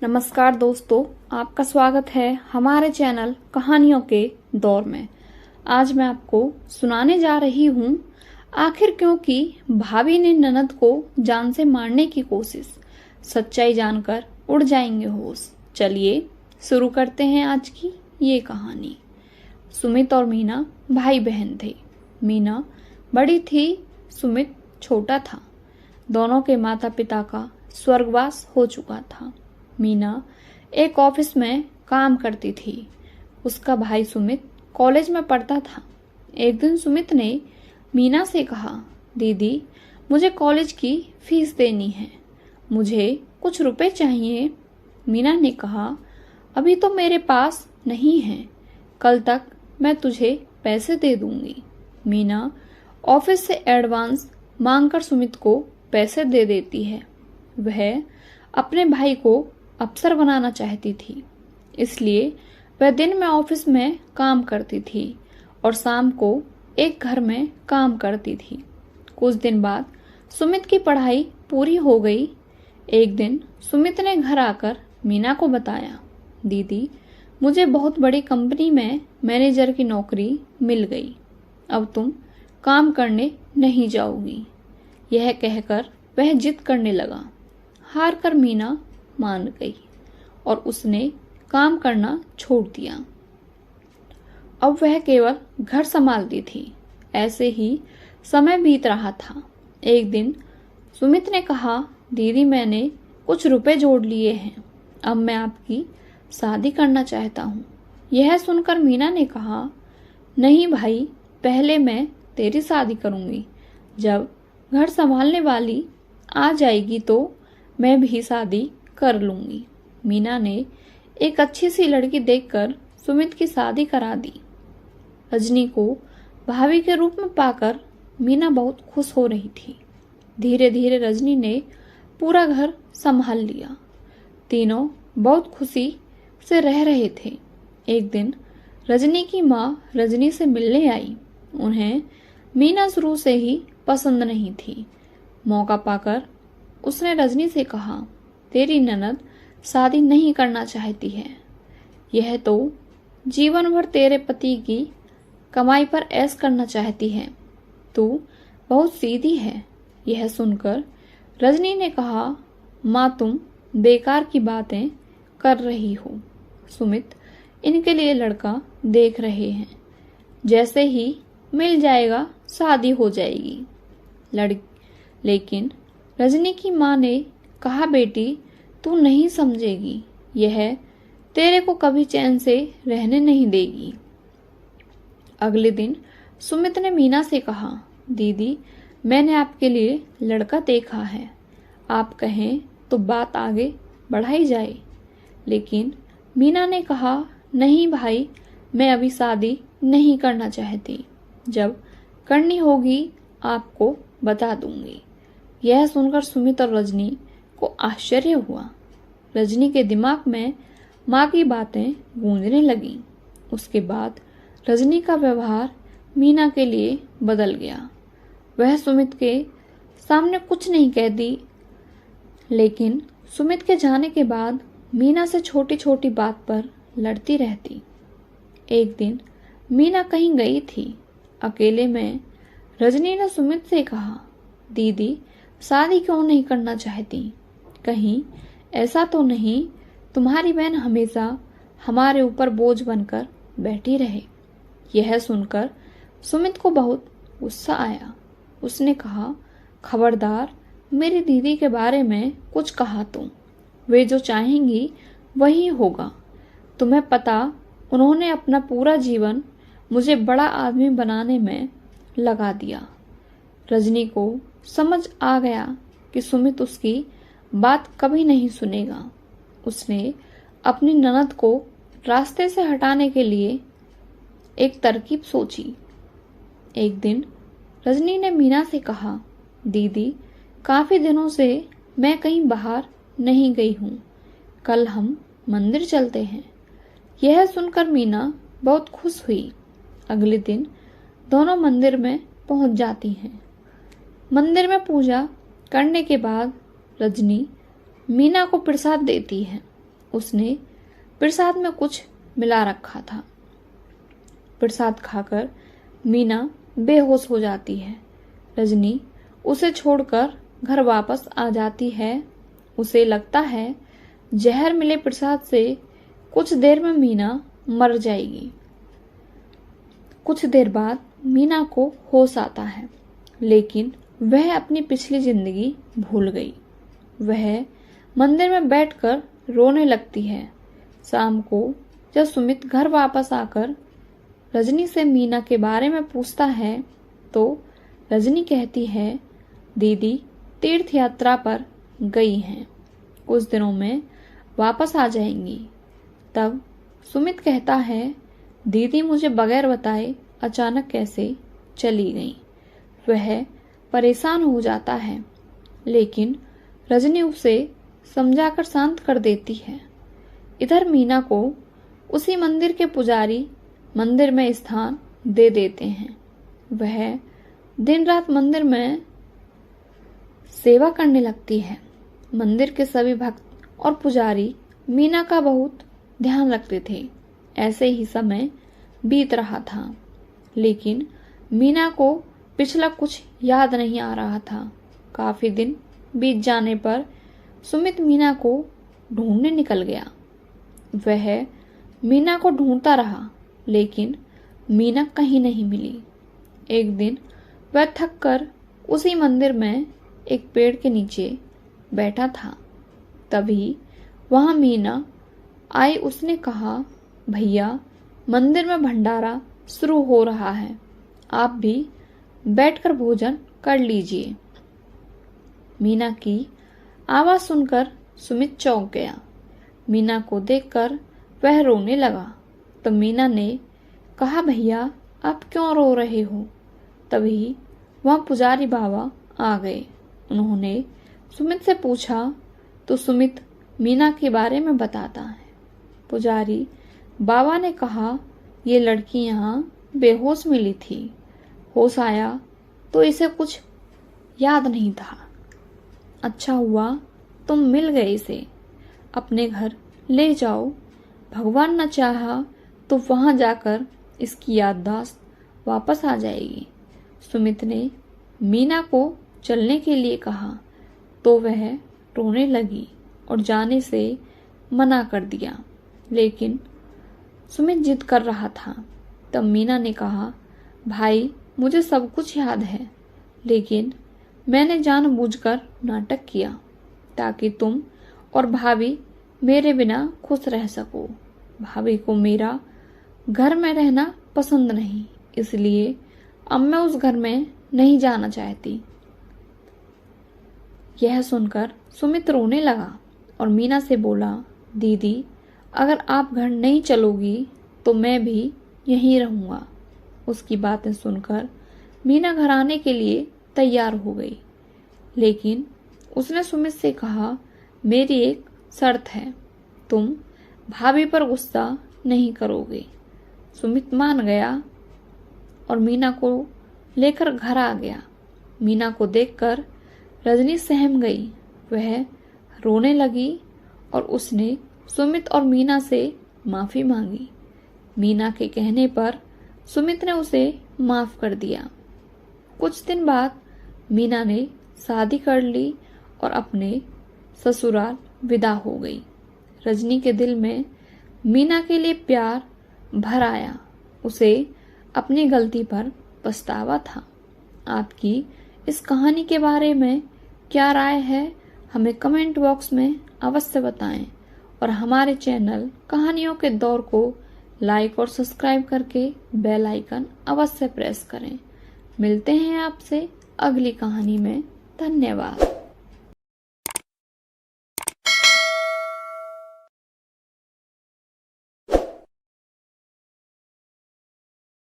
नमस्कार दोस्तों, आपका स्वागत है हमारे चैनल कहानियों के दौर में। आज मैं आपको सुनाने जा रही हूँ आखिर क्यों की भाभी ने ननद को जान से मारने की कोशिश। सच्चाई जानकर उड़ जाएंगे होश। चलिए शुरू करते हैं आज की ये कहानी। सुमित और मीना भाई बहन थे। मीना बड़ी थी, सुमित छोटा था। दोनों के माता पिता का स्वर्गवास हो चुका था। मीना एक ऑफिस में काम करती थी। उसका भाई सुमित कॉलेज में पढ़ता था। एक दिन सुमित ने मीना से कहा, दीदी मुझे कॉलेज की फीस देनी है, मुझे कुछ रुपए चाहिए। मीना ने कहा, अभी तो मेरे पास नहीं है, कल तक मैं तुझे पैसे दे दूंगी। मीना ऑफिस से एडवांस मांगकर सुमित को पैसे दे देती है। वह अपने भाई को अफसर बनाना चाहती थी, इसलिए वह दिन में ऑफिस में काम करती थी और शाम को एक घर में काम करती थी। कुछ दिन बाद सुमित की पढ़ाई पूरी हो गई। एक दिन सुमित ने घर आकर मीना को बताया, दीदी मुझे बहुत बड़ी कंपनी में मैनेजर की नौकरी मिल गई, अब तुम काम करने नहीं जाओगी। यह कहकर वह जिद करने लगा। हार कर मीना मान गई और उसने काम करना छोड़ दिया। अब वह केवल घर संभालती थी। ऐसे ही समय बीत रहा था। एक दिन सुमित ने कहा, दीदी मैंने कुछ रुपए जोड़ लिए हैं, अब मैं आपकी शादी करना चाहता हूँ। यह सुनकर मीना ने कहा, नहीं भाई, पहले मैं तेरी शादी करूँगी। जब घर संभालने वाली आ जाएगी तो मैं भी शादी कर लूंगी। मीना ने एक अच्छी सी लड़की देखकर सुमित की शादी करा दी। रजनी को भाभी के रूप में पाकर मीना बहुत खुश हो रही थी। धीरे धीरे रजनी ने पूरा घर संभाल लिया। तीनों बहुत खुशी से रह रहे थे। एक दिन रजनी की माँ रजनी से मिलने आई। उन्हें मीना शुरू से ही पसंद नहीं थी। मौका पाकर उसने रजनी से कहा, तेरी ननद शादी नहीं करना चाहती है, यह तो जीवन भर तेरे पति की कमाई पर ऐश करना चाहती है, तू बहुत सीधी है। यह सुनकर रजनी ने कहा, माँ तुम बेकार की बातें कर रही हो। सुमित इनके लिए लड़का देख रहे हैं, जैसे ही मिल जाएगा शादी हो जाएगी। लेकिन रजनी की माँ ने कहा, बेटी तू नहीं समझेगी, यह तेरे को कभी चैन से रहने नहीं देगी। अगले दिन सुमित ने मीना से कहा, दीदी मैंने आपके लिए लड़का देखा है, आप कहें तो बात आगे बढ़ाई जाए। लेकिन मीना ने कहा, नहीं भाई, मैं अभी शादी नहीं करना चाहती, जब करनी होगी आपको बता दूंगी। यह सुनकर सुमित और रजनी को आश्चर्य हुआ। रजनी के दिमाग में माँ की बातें गूंजने लगीं। उसके बाद रजनी का व्यवहार मीना के लिए बदल गया। वह सुमित के सामने कुछ नहीं कहती, लेकिन सुमित के जाने के बाद मीना से छोटी छोटी बात पर लड़ती रहती। एक दिन मीना कहीं गई थी। अकेले में रजनी ने सुमित से कहा, दीदी शादी क्यों नहीं करना चाहती? कहीं ऐसा तो नहीं तुम्हारी बहन हमेशा हमारे ऊपर बोझ बनकर बैठी रहे। यह सुनकर सुमित को बहुत गुस्सा आया। उसने कहा, खबरदार मेरी दीदी के बारे में कुछ कहा तो वे जो चाहेंगी वही होगा। तुम्हें पता, उन्होंने अपना पूरा जीवन मुझे बड़ा आदमी बनाने में लगा दिया। रजनी को समझ आ गया कि सुमित उसकी बात कभी नहीं सुनेगा। उसने अपनी ननद को रास्ते से हटाने के लिए एक तरकीब सोची। एक दिन रजनी ने मीना से कहा, दीदी काफी दिनों से मैं कहीं बाहर नहीं गई हूँ, कल हम मंदिर चलते हैं। यह सुनकर मीना बहुत खुश हुई। अगले दिन दोनों मंदिर में पहुंच जाती हैं। मंदिर में पूजा करने के बाद रजनी मीना को प्रसाद देती है। उसने प्रसाद में कुछ मिला रखा था। प्रसाद खाकर मीना बेहोश हो जाती है। रजनी उसे छोड़कर घर वापस आ जाती है। उसे लगता है जहर मिले प्रसाद से कुछ देर में मीना मर जाएगी। कुछ देर बाद मीना को होश आता है, लेकिन वह अपनी पिछली जिंदगी भूल गई। वह मंदिर में बैठकर रोने लगती है। शाम को जब सुमित घर वापस आकर रजनी से मीना के बारे में पूछता है तो रजनी कहती है, दीदी तीर्थ यात्रा पर गई हैं, कुछ दिनों में वापस आ जाएंगी। तब सुमित कहता है, दीदी मुझे बगैर बताए अचानक कैसे चली गई। वह परेशान हो जाता है, लेकिन रजनी उसे समझाकर शांत कर देती है। इधर मीना को उसी मंदिर के पुजारी मंदिर में स्थान दे देते हैं। वह दिन रात मंदिर में सेवा करने लगती है। मंदिर के सभी भक्त और पुजारी मीना का बहुत ध्यान रखते थे। ऐसे ही समय बीत रहा था, लेकिन मीना को पिछला कुछ याद नहीं आ रहा था। काफी दिन बीत जाने पर सुमित मीना को ढूंढने निकल गया। वह मीना को ढूंढता रहा, लेकिन मीना कहीं नहीं मिली। एक दिन वह थककर उसी मंदिर में एक पेड़ के नीचे बैठा था। तभी वहां मीना आई। उसने कहा, भैया मंदिर में भंडारा शुरू हो रहा है, आप भी बैठकर भोजन कर लीजिए। मीना की आवाज सुनकर सुमित चौंक गया। मीना को देखकर वह रोने लगा। तो मीना ने कहा, भैया आप क्यों रो रहे हो? तभी वहां पुजारी बाबा आ गए। उन्होंने सुमित से पूछा तो सुमित मीना के बारे में बताता है। पुजारी बाबा ने कहा, ये लड़की यहाँ बेहोश मिली थी। होश आया तो इसे कुछ याद नहीं था। अच्छा हुआ तुम मिल गए, इसे अपने घर ले जाओ। भगवान न चाहा तो वहां जाकर इसकी याददाश्त वापस आ जाएगी। सुमित ने मीना को चलने के लिए कहा तो वह रोने लगी और जाने से मना कर दिया, लेकिन सुमित जिद कर रहा था। तब मीना ने कहा, भाई मुझे सब कुछ याद है, लेकिन मैंने जानबूझकर नाटक किया ताकि तुम और भाभी मेरे बिना खुश रह सको। भाभी को मेरा घर में रहना पसंद नहीं, इसलिए अब मैं उस घर में नहीं जाना चाहती। यह सुनकर सुमित रोने लगा और मीना से बोला, दीदी अगर आप घर नहीं चलोगी तो मैं भी यहीं रहूंगा। उसकी बातें सुनकर मीना घर आने के लिए तैयार हो गई, लेकिन उसने सुमित से कहा, मेरी एक शर्त है, तुम भाभी पर गुस्सा नहीं करोगे। सुमित मान गया और मीना को लेकर घर आ गया। मीना को देखकर रजनी सहम गई। वह रोने लगी और उसने सुमित और मीना से माफी मांगी। मीना के कहने पर सुमित ने उसे माफ कर दिया। कुछ दिन बाद मीना ने शादी कर ली और अपने ससुराल विदा हो गई। रजनी के दिल में मीना के लिए प्यार भर आया। उसे अपनी गलती पर पछतावा था। आपकी इस कहानी के बारे में क्या राय है, हमें कमेंट बॉक्स में अवश्य बताएं और हमारे चैनल कहानियों के दौर को लाइक और सब्सक्राइब करके बेल आइकन अवश्य प्रेस करें। मिलते हैं आपसे अगली कहानी में। धन्यवाद।